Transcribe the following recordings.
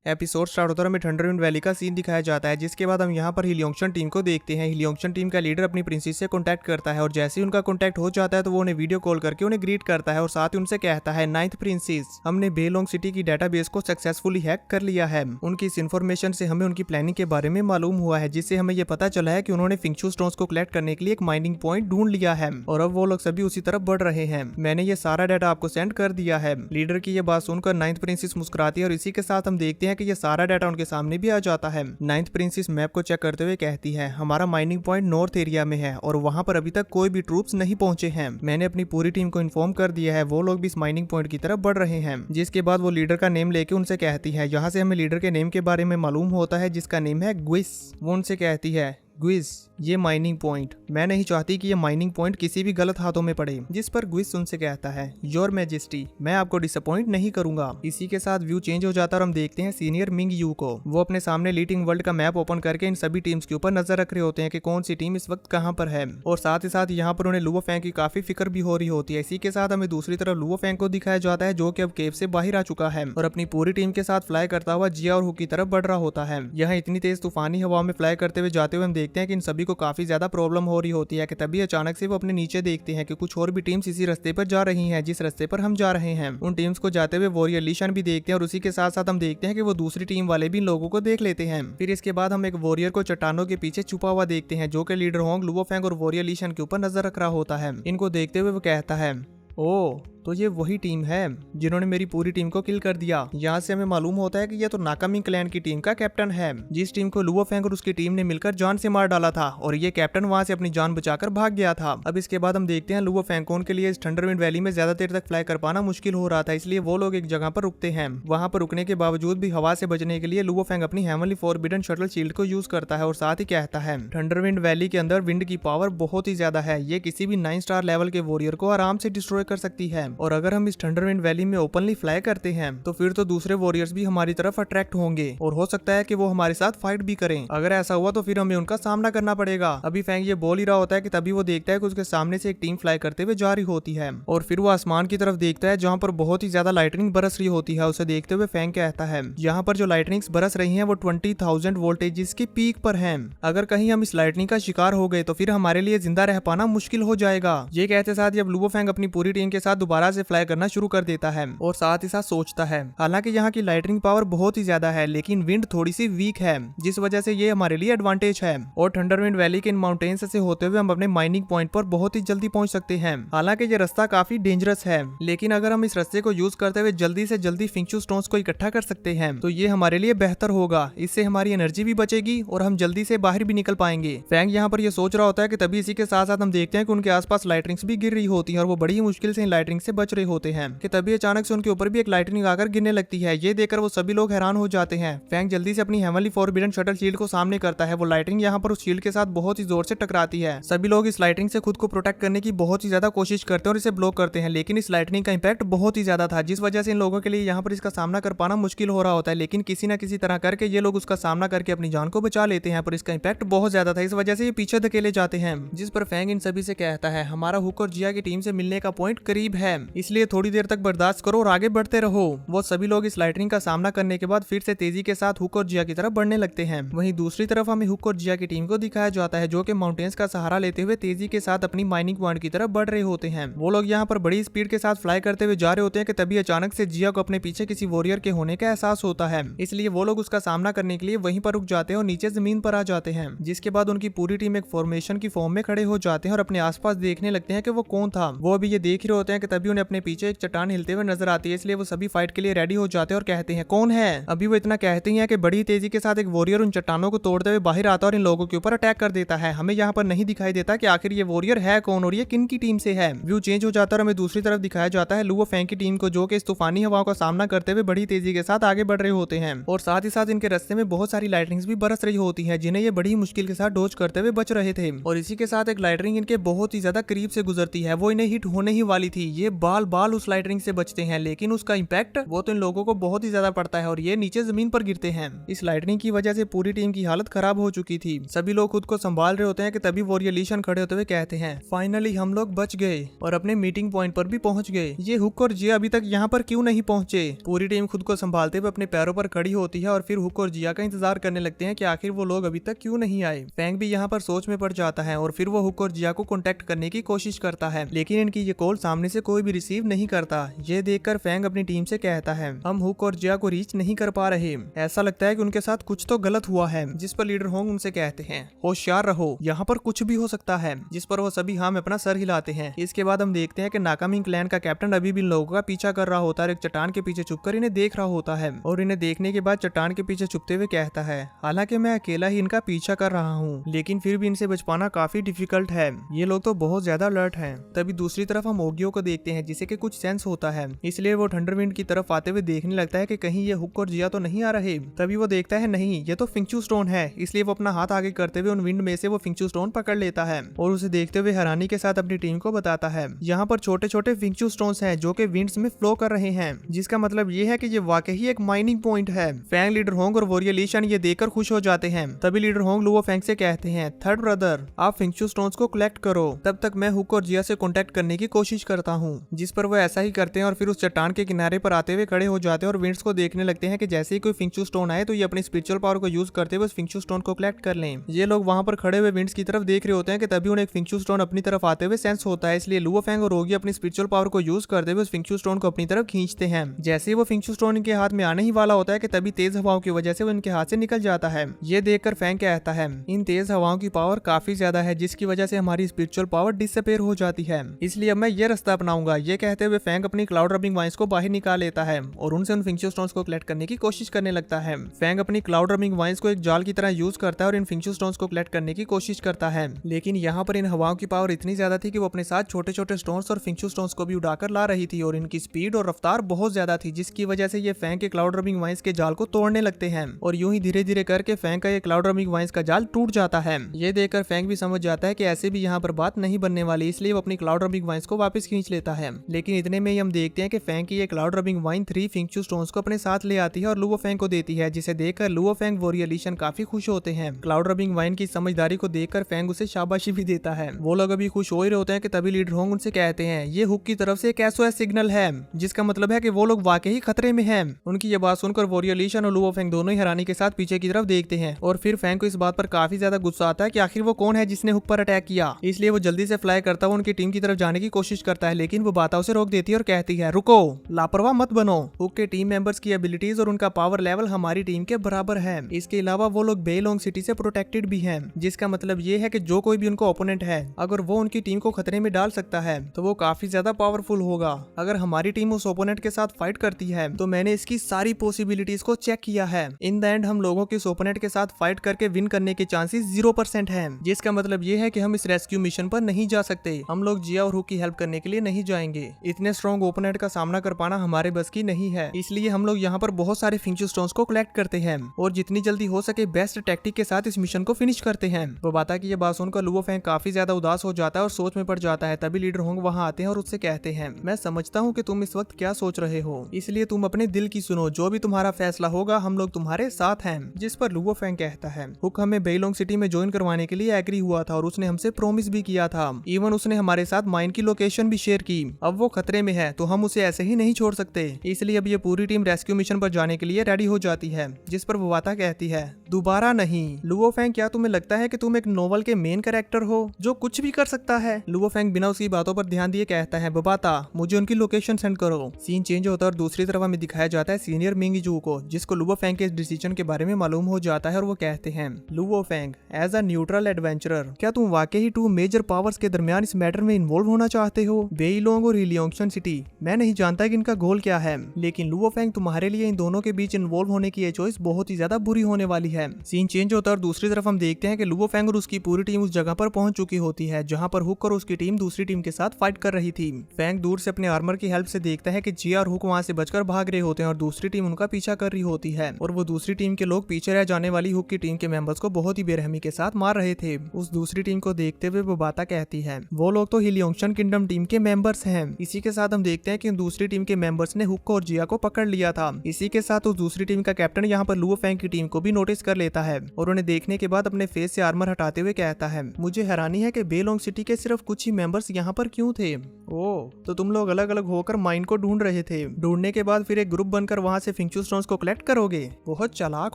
Episode start होता है, हमें थंडरविंड वैली का सीन दिखाया जाता है, जिसके बाद हम यहाँ पर हिलियोंगशन टीम को देखते हैं। हिलियोंगशन टीम का लीडर अपनी प्रिंसेस से कांटेक्ट करता है और जैसे ही उनका कांटेक्ट हो जाता है तो वो उन्हें वीडियो कॉल करके उन्हें ग्रीट करता है और साथ ही उनसे कहता है, नाइन्थ प्रिंसेस, हमने बेलोंग सिटी की डेटाबेस को सक्सेसफुली हैक कर लिया है। उनकी इस इन्फॉर्मेशन से हमें उनकी प्लानिंग के बारे में मालूम हुआ है, जिससे हमें ये पता चला है कि उन्होंने फिंगशू स्टोन्स को कलेक्ट करने के लिए एक माइनिंग पॉइंट ढूंढ लिया है और अब वो लोग सभी उसी तरफ बढ़ रहे हैं। मैंने ये सारा डाटा आपको सेंड कर दिया है। लीडर की ये बात सुनकर नाइन्थ प्रिंसेस मुस्कुराती है और इसी के साथ हम देखते हैं कि ये सारा डाटा उनके सामने भी आ जाता है। नाइन्थ प्रिंसेस मैप को चेक करते हुए कहती है, हमारा माइनिंग पॉइंट नॉर्थ एरिया में है और वहां पर अभी तक कोई भी ट्रूप्स नहीं पहुंचे हैं। मैंने अपनी पूरी टीम को इन्फॉर्म कर दिया है, वो लोग भी इस माइनिंग पॉइंट की तरफ बढ़ रहे हैं। जिसके बाद वो लीडर का नेम लेके उनसे कहती है, यहाँ से हमें लीडर के नेम के बारे में मालूम होता है, जिसका नेम है ग्विस। वो उनसे कहती है, ग्विस, ये माइनिंग पॉइंट, मैं नहीं चाहती कि ये माइनिंग पॉइंट किसी भी गलत हाथों में पड़े। जिस पर ग्विस उनसे कहता है, योर मैजेस्टी, मैं आपको डिसअपॉइंट नहीं करूंगा। इसी के साथ व्यू चेंज हो जाता है और हम देखते हैं सीनियर मिंग यू को। वो अपने सामने लीडिंग वर्ल्ड का मैप ओपन करके इन सभी टीम्स के ऊपर नजर रख रहे होते हैं कि कौन सी टीम इस वक्त कहां पर है और साथ ही साथ यहाँ पर उन्हें लुओ फैंग की काफी फिक्र भी हो रही होती है। इसी के साथ हमें दूसरी तरफ लुओ फैंग को दिखाया जाता है, जो कि अब केव से बाहर आ चुका है और अपनी पूरी टीम के साथ फ्लाई करता हुआ जिया और हुक की तरफ बढ़ रहा होता है। यहाँ इतनी तेज तूफानी हवा में फ्लाई करते हुए जाते हुए हम देखते हैं कि इन सभी को काफी ज्यादा प्रॉब्लम हो रही होती है कि तभी अचानक से वो अपने नीचे देखते हैं कि कुछ और भी टीम्स इसी रास्ते पर जा रही हैं जिस रास्ते पर हम जा रहे हैं। उन टीम्स को जाते हुए वॉरियर लीशन भी देखते हैं और उसी के साथ साथ हम देखते हैं कि वो दूसरी टीम वाले भी इन लोगों को देख लेते हैं। फिर इसके बाद हम एक वॉरियर को चट्टानों के पीछे छुपा हुआ देखते हैं, जो कि लीडर होंग, लुओ फैंग और वॉरियर लीशन के ऊपर नजर रख रहा होता है। इनको देखते हुए वो कहता है, ओ तो ये वही टीम है जिन्होंने मेरी पूरी टीम को किल कर दिया। यहाँ से हमें मालूम होता है कि ये तो नाकामिंग क्लैन की टीम का कैप्टन है, जिस टीम को लुओ फैंग और उसकी टीम ने मिलकर जान से मार डाला था और ये कैप्टन वहां से अपनी जान बचाकर भाग गया था। अब इसके बाद हम देखते हैं लुओ फैंग के लिए इस थंडरविंड वैली में ज्यादा देर तक फ्लाई कर पाना मुश्किल हो रहा था, इसलिए वो लोग एक जगह पर रुकते हैं। वहां पर रुकने के बावजूद भी हवा से बचने के लिए लुओ फैंग अपनी हेवनली फॉरबिडन शटल शील्ड को यूज करता है और साथ ही कहता है, थंडरविंड वैली के अंदर विंड की पावर बहुत ही ज्यादा है, ये किसी भी 9 स्टार लेवल के वॉरियर को आराम से डिस्ट्रॉय कर सकती है और अगर हम इस थंडरविंड वैली में ओपनली फ्लाई करते हैं तो फिर तो दूसरे वॉरियर्स भी हमारी तरफ अट्रैक्ट होंगे और हो सकता है कि वो हमारे साथ फाइट भी करें। अगर ऐसा हुआ तो फिर हमें उनका सामना करना पड़ेगा। अभी फैंग ये बोल ही रहा होता है कि तभी वो देखता है कि उसके सामने से एक टीम फ्लाई करते हुए जा रही होती है और फिर वो आसमान की तरफ देखता है जहाँ पर बहुत ही ज्यादा लाइटनिंग बरस रही होती है। उसे देखते हुए फैंग कहता है, यहाँ पर जो लाइटनिंग्स बरस रही है वो 20,000 वोल्टेज की पीक पर है। अगर कहीं हम इस लाइटनिंग का शिकार हो गए तो फिर हमारे लिए जिंदा रह पाना मुश्किल हो जाएगा। ये कहते साथ अब लुओ फैंग अपनी पूरी टीम के साथ दोबारा से फ्लाई करना शुरू कर देता है और साथ ही साथ सोचता है, हालांकि यहाँ की लाइटनिंग पावर बहुत ही ज्यादा है लेकिन विंड थोड़ी सी वीक है, जिस वजह से ये हमारे लिए एडवांटेज है और थंडरविंड वैली के इन माउंटेन्स से होते हुए हम अपने माइनिंग पॉइंट पर बहुत ही जल्दी पहुंच सकते हैं। हालांकि ये रास्ता काफी डेंजरस है, लेकिन अगर हम इस रास्ते को यूज करते हुए जल्दी से जल्दी फिंगशू स्टोन्स को इकट्ठा कर सकते हैं तो ये हमारे लिए बेहतर होगा। इससे हमारी एनर्जी भी बचेगी और हम जल्दी से बाहर भी निकल पाएंगे। फैंग यहाँ पर ये सोच रहा होता है कि तभी इसी के साथ साथ हम देखते हैं कि उनके आसपास लाइटनिंग्स भी गिर रही होती है और वो बड़ी ही मुश्किल से इन लाइटनिंग से बच रहे होते हैं कि तभी अचानक से उनके ऊपर भी एक लाइटनिंग आकर गिरने लगती है। ये देखकर वो सभी लोग हैरान हो जाते हैं। फैंग जल्दी से अपनी हेवनली फॉरबिडन शटल शील्ड को सामने करता है। वो लाइटनिंग यहाँ पर उस शील्ड के साथ बहुत ही जोर से टकराती है। सभी लोग इस लाइटनिंग से खुद को प्रोटेक्ट करने की बहुत ही ज्यादा कोशिश करते हैं और इसे ब्लॉक करते हैं, लेकिन इस लाइटनिंग का इंपैक्ट बहुत ही ज्यादा था, जिस वजह से इन लोगों के लिए यहाँ पर इसका सामना कर पाना मुश्किल हो रहा होता है। लेकिन किसी न किसी तरह करके ये लोग उसका सामना करके अपनी जान को बचा लेते हैं, पर इसका इंपैक्ट बहुत ज्यादा था, इस वजह से ये पीछे धकेले जाते हैं। जिस पर फैंग इन सभी से कहता है, हमारा हुक और जिया की टीम से मिलने का पॉइंट करीब है, इसलिए थोड़ी देर तक बर्दाश्त करो और आगे बढ़ते रहो। वो सभी लोग इस लाइटनिंग का सामना करने के बाद फिर से तेजी के साथ हुक और जिया की तरफ बढ़ने लगते हैं। वहीं दूसरी तरफ हमें हुक और जिया की टीम को दिखाया जाता है, जो कि माउंटेन्स का सहारा लेते हुए तेजी के साथ अपनी माइनिंग पॉइंट की तरफ बढ़ रहे होते हैं। वो लोग यहाँ पर बड़ी स्पीड के साथ फ्लाई करते हुए जा रहे होते हैं कि तभी अचानक से जिया को अपने पीछे किसी वॉरियर के होने का एहसास होता है, इसलिए वो लोग उसका सामना करने के लिए वहीं पर रुक जाते हैं और नीचे जमीन पर आ जाते हैं। जिसके बाद उनकी पूरी टीम एक फॉर्मेशन की फॉर्म में खड़े हो जाते हैं और अपने आसपास देखने लगते हैं कि वो कौन था। वो अभी ये देख रहे होते हैं कि तभी उन्हें अपने पीछे एक चट्टान हिलते हुए नजर आती है, इसलिए वो सभी फाइट के लिए रेडी हो जाते हैं और कहते हैं, कौन है? अभी वो इतना कहते हैं कि बड़ी तेजी के साथ एक वॉरियर उन चट्टानों को तोड़ते हुए बाहर आता है और इन लोगों के ऊपर अटैक कर देता है। हमें यहाँ पर नहीं दिखाई देता कि आखिर ये वॉरियर है कौन और ये किन की टीम से है। व्यू चेंज हो जाता है और हमें दूसरी तरफ दिखाया जाता है लुओ फैंग की टीम को, जो कि इस तूफानी हवाओं का सामना करते हुए बड़ी तेजी के साथ आगे बढ़ रहे होते हैं और साथ ही साथ इनके रास्ते में बहुत सारी लाइटनिंग्स भी बरस रही होती है, जिन्हें ये बड़ी मुश्किल के साथ डोज करते हुए बच रहे थे। और इसी के साथ एक लाइटनिंग इनके बहुत ही ज्यादा करीब से गुजरती है, वो इन्हें हिट होने ही वाली थी। ये बाल बाल उस लाइटनिंग से बचते हैं, लेकिन उसका इम्पैक्ट वो तो इन लोगों को बहुत ही ज्यादा पड़ता है और ये नीचे जमीन पर गिरते हैं। इस लाइटनिंग की वजह से पूरी टीम की हालत खराब हो चुकी थी। सभी लोग खुद को संभाल रहे होते हैं कि तभी वॉरियर ली शन खड़े होते हुए कहते हैं, फाइनली हम लोग बच गए और अपने मीटिंग पॉइंट पर भी पहुंच गए। ये हुक और जिया अभी तक यहाँ पर क्यों नहीं पहुंचे? पूरी टीम खुद को संभालते हुए अपने पैरों पर खड़ी होती है और फिर हुक और जिया का इंतजार करने लगते हैं कि आखिर वो लोग अभी तक क्यों नहीं आए। फैंग भी यहाँ पर सोच में पड़ जाता है और फिर वो हुक और जिया को कॉन्टेक्ट करने की कोशिश करता है, लेकिन इनकी ये कॉल सामने से कोई भी रिसीव नहीं करता। ये देखकर फैंग अपनी टीम से कहता है, हम हुक और जिया को रीच नहीं कर पा रहे, ऐसा लगता है कि उनके साथ कुछ तो गलत हुआ है। जिस पर लीडर होंग उनसे कहते हैं, होशियार रहो, यहाँ पर कुछ भी हो सकता है। जिस पर वो सभी हाँ में अपना सर हिलाते हैं। इसके बाद हम देखते हैं कि नाकामिंग क्लैन का कैप्टन अभी भी इन लोगों का पीछा कर रहा होता है, एक चट्टान के पीछे छुपकर इन्हें देख रहा होता है और इन्हें देखने के बाद चट्टान के पीछे छुपते हुए कहता है, हालांकि मैं अकेला ही इनका पीछा कर रहा हूँ, लेकिन फिर भी इनसे बच पाना काफी डिफिकल्ट है। ये लोग तो बहुत ज्यादा अलर्ट हैं। तभी दूसरी तरफ हम ओगियो को देखते हैं जिसे कि कुछ सेंस होता है, इसलिए वो थंडरविंड की तरफ आते हुए देखने लगता है कि कहीं ये हुक और जिया तो नहीं आ रहे। तभी वो देखता है नहीं, ये तो फिंगचू स्टोन है, इसलिए वो अपना हाथ आगे करते हुए उन विंड में से वो फिंगचू स्टोन पकड़ लेता है और उसे देखते हुए हैरानी के साथ अपनी टीम को बताता है, यहाँ पर छोटे छोटे फिंगचू स्टोन्स हैं जो कि विंड्स में फ्लो कर रहे हैं, जिसका मतलब ये है कि ये वाकई एक माइनिंग पॉइंट है। फैंग, लीडर होंग और वॉरियर ली शन ये देखकर खुश हो जाते हैं। तभी लीडर होंग लुओ फैंग से कहते हैं, थर्ड ब्रदर आप फिंगचू स्टोन्स को कलेक्ट करो, तब तक मैं हुक और जिया से कॉन्टेक्ट करने की कोशिश करता हूँ। जिस पर वो ऐसा ही करते हैं और फिर उस चट्टान के किनारे पर आते हुए खड़े हो जाते हैं और विंड्स को देखने लगते हैं कि जैसे ही कोई फिंगचू स्टोन आए तो ये अपनी स्पिरिचुअल पावर को यूज करते हुए उस फिंगचू स्टोन को कलेक्ट कर लें। ये लोग वहां पर खड़े हुए विंड्स की तरफ देख रहे होते हैं कि तभी उन्हें एक फिंगचू स्टोन अपनी तरफ आते हुए सेंस होता है, इसलिए लुओ फैंग और ओगी अपनी स्पिरिचुअल पावर को यूज करते हुए उस फिंगचू स्टोन को अपनी तरफ खींचते हैं। जैसे ही वो फिंगचू स्टोन इनके हाथ में आने ही वाला होता है कि तभी तेज हवाओं की वजह से वो इनके हाथ से निकल जाता है। ये देखकर फैंग कहता है, इन तेज हवाओं की पावर काफी ज्यादा है, जिसकी वजह से हमारी स्पिरिचुअल पावर डिसअपीयर हो जाती है, इसलिए अब मैं ये रास्ता अपनाऊंगा। ये कहते हुए फैंग अपनी क्लाउड रबिंग वाइन्स को बाहर निकाल लेता है और उनसे उन फिंगचू स्टोन्स को कलेक्ट करने की कोशिश करने लगता है। फैंग अपनी क्लाउड रबिंग वाइन्स को एक जाल की तरह यूज करता है और इन फिंगचू स्टोन्स को कलेक्ट करने की कोशिश करता है, लेकिन यहाँ पर इन हवाओं की पावर इतनी ज्यादा थी कि वो अपने साथ छोटे छोटे स्टोन्स और फिंगचू स्टोन्स को भी उड़ाकर ला रही थी और इनकी स्पीड और रफ्तार बहुत ज्यादा थी, जिसकी वजह से ये फैंग के क्लाउड रबिंग वाइन्स के जाल को तोड़ने लगते हैं और यूं ही धीरे धीरे करके फैंग का ये क्लाउड रबिंग वाइन्स का जाल टूट जाता है। ये देखकर फैंग भी समझ जाता है कि ऐसे भी यहाँ पर बात नहीं बनने वाली, इसलिए वो अपनी क्लाउड रबिंग वाइन्स को वापस खींच लेता है। लेकिन इतने में ही हम देखते हैं कि फैंग की ये क्लाउड रबिंग वाइन 3 फिंगचू स्टोन्स को अपने साथ ले आती है और लुओ फैंग को देती है, जिसे देखकर लुओ फैंग वॉरियर ली शन काफी खुश होते हैं। क्लाउड रबिंग वाइन की समझदारी को देखकर फैंग उसे शाबाशी भी देता है। वो लोग अभी खुश हो ही रहे होते हैं कि तभी लीडर होंग उनसे कहते हैं, ये हुक की तरफ से एक SOS सिग्नल है, जिसका मतलब है कि वो लोग वाकई खतरे में हैं। उनकी ये बात सुनकर वॉरियर ली शन और लुओ फैंग दोनों ही हैरानी के साथ पीछे की तरफ देखते हैं और फिर फैंग को इस बात पर काफी ज्यादा गुस्सा आता है कि आखिर वो कौन है जिसने हुक पर अटैक किया, इसलिए वो जल्दी से फ्लाई करता हुआ उनकी टीम की तरफ जाने की कोशिश करता है, लेकिन वो बाता उसे रोक देती है और कहती है, रुको, लापरवाह मत बनो, हुक के टीम मेंबर्स की एबिलिटीज और उनका पावर लेवल हमारी टीम के बराबर है। इसके अलावा वो लोग बेलोंग सिटी से प्रोटेक्टेड भी हैं, जिसका मतलब ये है कि जो कोई भी उनको ओपोनेंट है, अगर वो उनकी टीम को खतरे में डाल सकता है तो वो काफी ज्यादा पावरफुल होगा। अगर हमारी टीम उस ओपोनेंट के साथ फाइट करती है तो मैंने इसकी सारी पॉसिबिलिटीज को चेक किया है। इन द एंड हम लोगों के ओपोनेंट के साथ फाइट करके विन करने के चांसेस 0% है, जिसका मतलब ये है कि हम इस रेस्क्यू मिशन पर नहीं जा सकते। हम लोग जिया और हुक की हेल्प करने के लिए नहीं जाएंगे। इतने स्ट्रॉन्ग ओपोनेंट का सामना कर पाना हमारे बस की नहीं है, इसलिए हम लोग यहाँ पर बहुत सारे फिंगचू स्टोन्स को कलेक्ट करते हैं और जितनी जल्दी हो सके बेस्ट टैक्टिक के साथ इस मिशन को फिनिश करते हैं। वो बाता की ये बात सुनकर लुओ फैंग काफी ज्यादा उदास हो जाता है और सोच में पड़ जाता है। तभी लीडर होंग वहाँ आते हैं और उससे कहते हैं, मैं समझता हूँ कि तुम इस वक्त क्या सोच रहे हो, इसलिए तुम अपने दिल की सुनो, जो भी तुम्हारा फैसला होगा हम लोग तुम्हारे साथ हैं। जिस पर लुओ फैंग कहता है, हुक हमें बेलोंग सिटी में ज्वाइन करवाने के लिए एग्री हुआ था और उसने हमसे प्रॉमिस भी किया था, इवन उसने हमारे साथ माइन की लोकेशन भी शेयर की। अब वो खतरे में है तो हम उसे ऐसे ही नहीं छोड़ सकते, इसलिए अब ये पूरी टीम रेस्क्यू मिशन पर जाने के लिए रेडी हो जाती है। जिस पर ववाता कहती है, दोबारा नहीं। लुओ फैंग, क्या तुम्हें लगता है कि तुम एक नोवेल के मेन कैरेक्टर हो जो कुछ भी कर सकता है? लुओ फैंग बिना उसकी बातों पर ध्यान दिए कहता है, बबाता मुझे उनकी लोकेशन सेंड करो। सीन चेंज होता है और दूसरी तरफ हमें दिखाया जाता है सीनियर मिंगजू को, जिसको लुओ फैंग के इस डिसीजन के बारे में मालूम हो जाता है और वो कहते हैं, Luo Fang as a neutral adventurer, क्या तुम वाकई ही 2 मेजर पावर्स के दरमियान इस मैटर में इन्वॉल्व होना चाहते हो? बेईलोंग और हिलियोंगशन सिटी, मैं नहीं जानता कि इनका गोल क्या है, लेकिन लुओ फैंग तुम्हारे लिए इन दोनों के बीच इन्वॉल्व होने की ये चॉइस बहुत ही ज्यादा बुरी होने वाली है। सीन चेंज होता है और दूसरी तरफ हम देखते हैं कि लुओ फैंग और उसकी पूरी टीम उस जगह पर पहुंच चुकी होती है जहां पर हुक और उसकी टीम दूसरी टीम के साथ फाइट कर रही थी। फैंग दूर से अपने आर्मर की हेल्प से देखता है कि जिया और हुक वहां से बचकर भाग रहे होते हैं और दूसरी टीम उनका पीछा कर रही होती है और वो दूसरी टीम के लोग पीछे रह जाने वाली हुक की टीम के मेंबर्स को बहुत ही बेरहमी के साथ मार रहे थे। उस दूसरी टीम को देखते हुए वो बाता कहती है, वो लोग तो हिलियोंगशन किंगडम टीम के मेंबर्स हैं। इसी के साथ हम देखते हैं कि दूसरी टीम के मेंबर्स ने हुक को और जिया को पकड़ लिया था। इसी के साथ उस दूसरी टीम का कैप्टन यहाँ पर लुओ फेंग की टीम को भी नोटिस कर लेता है और उन्हें देखने के बाद अपने फेस से आर्मर हटाते हुए कहता है, मुझे हैरानी है कि बेलोंग सिटी के सिर्फ कुछ ही मेंबर्स यहाँ पर क्यों थे। ओ, तो तुम लोग अलग अलग होकर माइन को ढूंढ रहे थे। ढूंढने के बाद फिर एक ग्रुप बनकर वहाँ से फिंगचू स्टोन्स को कलेक्ट करोगे। बहुत चालाक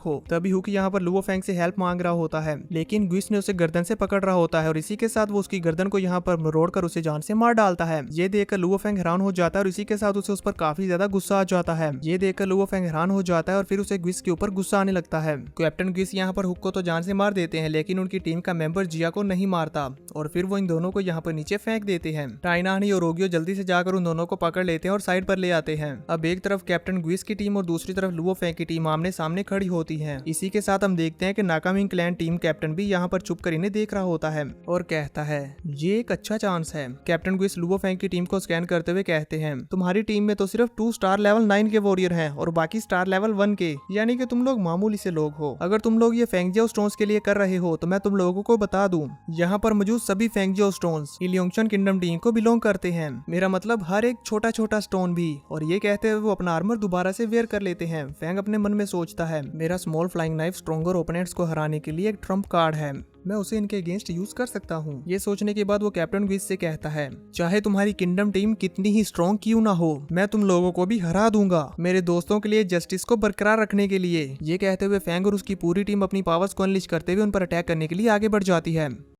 हो। तभी हुक यहाँ पर लुओ फेंग से हेल्प मांग रहा होता है, लेकिन ग्विस ने उसे गर्दन से पकड़ रहा होता है और इसी के साथ वो उसकी गर्दन को यहाँ पर मरोड़कर उसे जान से मार डालता है। ये देखकर लुओ फेंग हैरान हो जाता है और इसी के साथ उसे उस पर काफी ज्यादा गुस्सा आ जाता है। ये देखकर लुओ फेंग हैरान हो जाता है और फिर उसे ग्विस के ऊपर गुस्सा आने लगता है। कैप्टन ग्विस यहाँ पर हुक को तो जान से मार देते हैं, लेकिन उनकी टीम का मेंबर जिया को नहीं मारता और फिर वो इन दोनों को यहाँ पर नीचे फेंक देते हैं। टाइनानी और रोगियो जल्दी से जाकर उन दोनों को पकड़ लेते हैं और साइड पर ले आते हैं। अब एक तरफ कैप्टन ग्विस की टीम और दूसरी तरफ लुओ फेंग की टीम आमने सामने खड़ी होती है। इसी के साथ हम देखते हैं कि नाकामिंग क्लैन टीम कैप्टन भी यहाँ पर छुप कर इन्हें देख रहा होता है और कहता है, ये एक अच्छा चांस है। कैप्टन ग्विस लुओ फेंग की टीम को स्कैन करते हुए कहते हैं, तुम्हारी टीम में तो सिर्फ 2 स्टार लेवल 9 के वॉरियर हैं और बाकी स्टार लेवल 1 के, यानी कि तुम लोग मामूली से लोग हो। अगर तुम लोग ये फेंगजियो स्टोन्स के लिए कर रहे हो तो मैं तुम लोगों को बता दूं, यहाँ पर मौजूद सभी फेंगजियो स्टोन्स इलियोंगशन किंगडम टीम को बिलोंग करते हैं। मेरा मतलब हर एक छोटा छोटा स्टोन भी। और ये कहते हुए वो अपना आर्मर दोबारा से वेयर कर लेते हैं। फेंग अपने मन में सोचता है, मेरा small flying knife stronger opponents को हराने के लिए एक ट्रम्प कार्ड है, मैं उसे इनके अगेंस्ट यूज कर सकता हूँ। ये सोचने के बाद वो कैप्टन ग्विस से कहता है, चाहे तुम्हारी किंगडम टीम कितनी ही स्ट्रॉन्ग क्यों ना हो, मैं तुम लोगों को भी हरा दूंगा, मेरे दोस्तों के लिए जस्टिस को बरकरार रखने के लिए। ये कहते हुए फेंग और उसकी पूरी टीम अपनी पावर्स को अनलिश करते हुए उन पर अटैक करने के लिए आगे बढ़ जाती है।